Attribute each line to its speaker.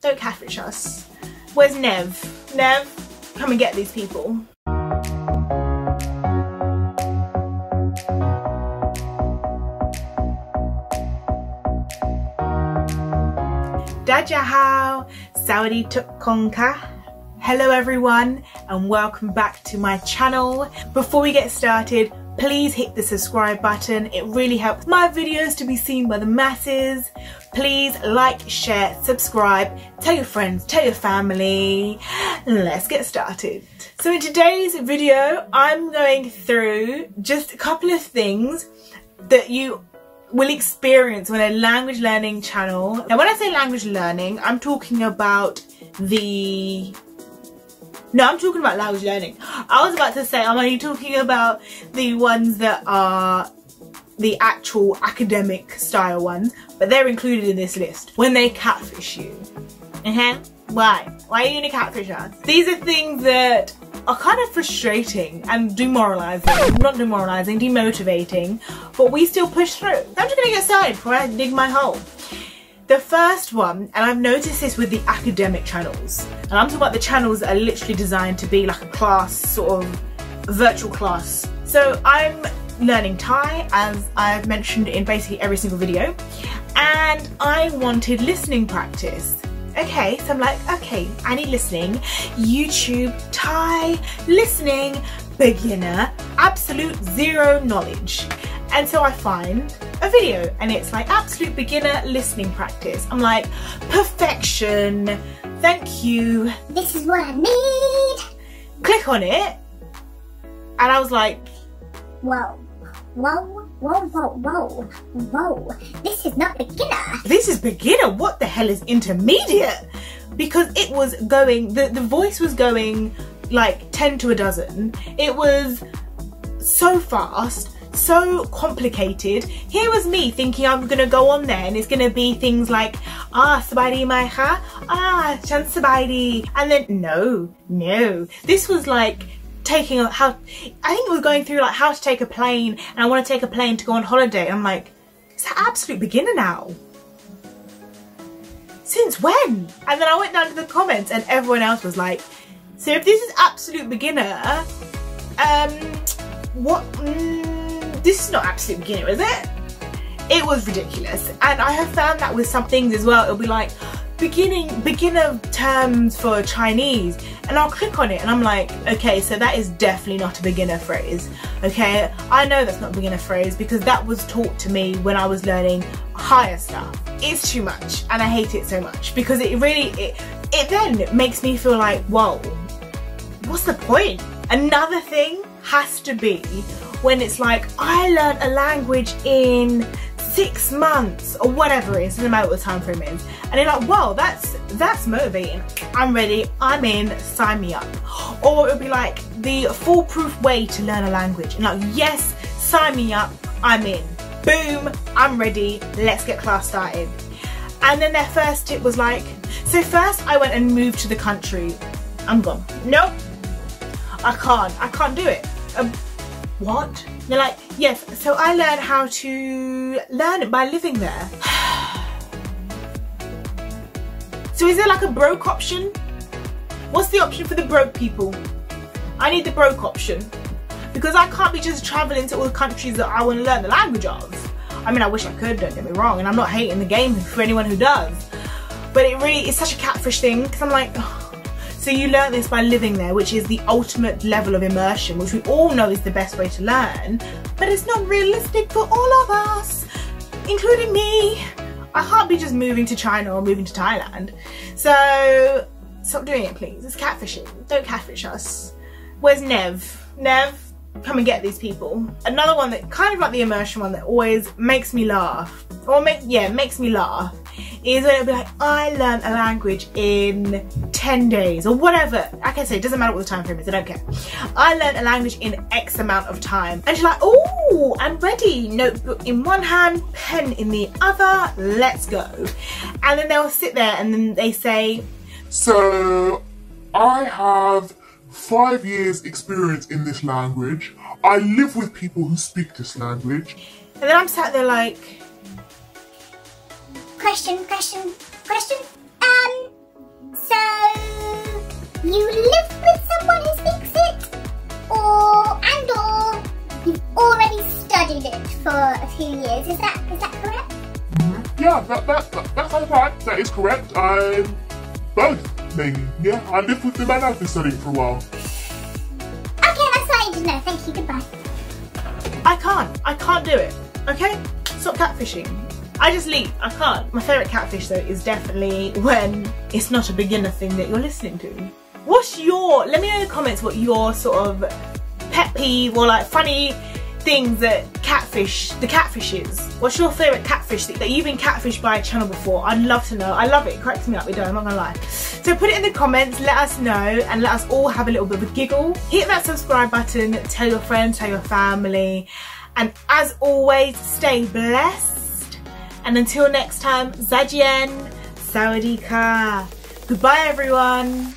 Speaker 1: Don't catfish us. Where's Nev? Nev, come and get these people. Dajahao, Saudi Tukkonka. Hello everyone and welcome back to my channel. Before we get started, please hit the subscribe button. It really helps my videos to be seen by the masses. Please like, share, subscribe, tell your friends, tell your family. Let's get started. So in today's video, I'm going through just a couple of things that you will experience on a language learning channel. Now when I say language learning, I'm talking about language learning. I was about to say I'm only talking about the ones that are the actual academic style ones, but they're included in this list. When they catfish you. Why? Why are you gonna catfish us? These are things that are kind of frustrating and demoralising. Not demoralising, demotivating, but we still push through. So I'm just gonna get started before I dig my hole. The first one, and I've noticed this with the academic channels, and I'm talking about the channels that are literally designed to be like a class, sort of virtual class. So I'm learning Thai, as I've mentioned in basically every single video, and I wanted listening practice. Okay, so I'm like, okay, I need listening. YouTube, Thai, listening, beginner, absolute zero knowledge. And so I find a video and it's like absolute beginner listening practice. I'm like, perfection, thank you. This is what I need. Click on it and I was like, whoa, whoa, whoa, whoa, whoa, whoa. This is not beginner. This is beginner. What the hell is intermediate? Because it was going, the voice was going like 10 to a dozen. It was so fast, so complicated. Here was me thinking I'm gonna go on there and it's gonna be things like sabadi mai kha, chan sabadi, and then no, this was like taking I think it was going through like how to take a plane, and I want to take a plane to go on holiday. I'm like, is that absolute beginner now? Since when? And then I went down to the comments and everyone else was like, so if this is absolute beginner, this is not absolute beginner, is it? It was ridiculous. And I have found that with some things as well. It'll be like beginner terms for Chinese, and I'll click on it and I'm like, okay, so that is definitely not a beginner phrase. Okay, I know that's not a beginner phrase because that was taught to me when I was learning higher stuff. It's too much and I hate it so much because it then makes me feel like, whoa, what's the point? Another thing has to be when it's like, I learned a language in 6 months or whatever it is, doesn't matter what the time frame is, and you're like, whoa, that's motivating, I'm ready, I'm in, sign me up. Or it would be like the foolproof way to learn a language, and like, yes, sign me up, I'm in, boom, I'm ready, let's get class started. And then their first tip was like, so first I went and moved to the country. I'm gone. Nope, I can't do it. What? They're like, yes, so I learned how to learn it by living there. So is there like a broke option? What's the option for the broke people? I need the broke option because I can't be just traveling to all the countries that I want to learn the language of. I mean, I wish I could, don't get me wrong, and I'm not hating the game for anyone who does, but it's such a catfish thing because I'm like, oh. So you learn this by living there, which is the ultimate level of immersion, which we all know is the best way to learn, but it's not realistic for all of us, including me. I can't be just moving to China or moving to Thailand. So stop doing it, please. It's catfishing. Don't catfish us. Where's Nev? Nev, come and get these people. Another one that kind of like the immersion one that always makes me laugh, or makes me laugh, is when it'll be like, I learned a language in 10 days or whatever. Like I say, it doesn't matter what the time frame is, I don't care. I learned a language in X amount of time. And she's like, oh, I'm ready. Notebook in one hand, pen in the other, let's go. And then they'll sit there and then they say,
Speaker 2: so I have 5 years experience in this language. I live with people who speak this language.
Speaker 1: And then I'm sat there like,
Speaker 3: Question. you live with someone who speaks it, or you've already studied it for a few years. Is that correct?
Speaker 2: Yeah, that sounds right. That is correct. I'm both, maybe. Yeah, I live with them and I've been studying for a while.
Speaker 3: Okay, that's all I need to know. Thank you. Goodbye.
Speaker 1: I can't do it. Okay? Stop catfishing. I just leave. I can't. My favourite catfish though is definitely when it's not a beginner thing that you're listening to. Let me know in the comments what your sort of pet peeve or like funny things that the catfish is. What's your favourite catfish that you've been catfished by a channel before? I'd love to know. I love it. It cracks me up. It does, I'm not gonna lie. So put it in the comments, let us know, and let us all have a little bit of a giggle. Hit that subscribe button, tell your friends, tell your family, and as always, stay blessed. And until next time, Zajien, Sawadee Ka. Goodbye everyone.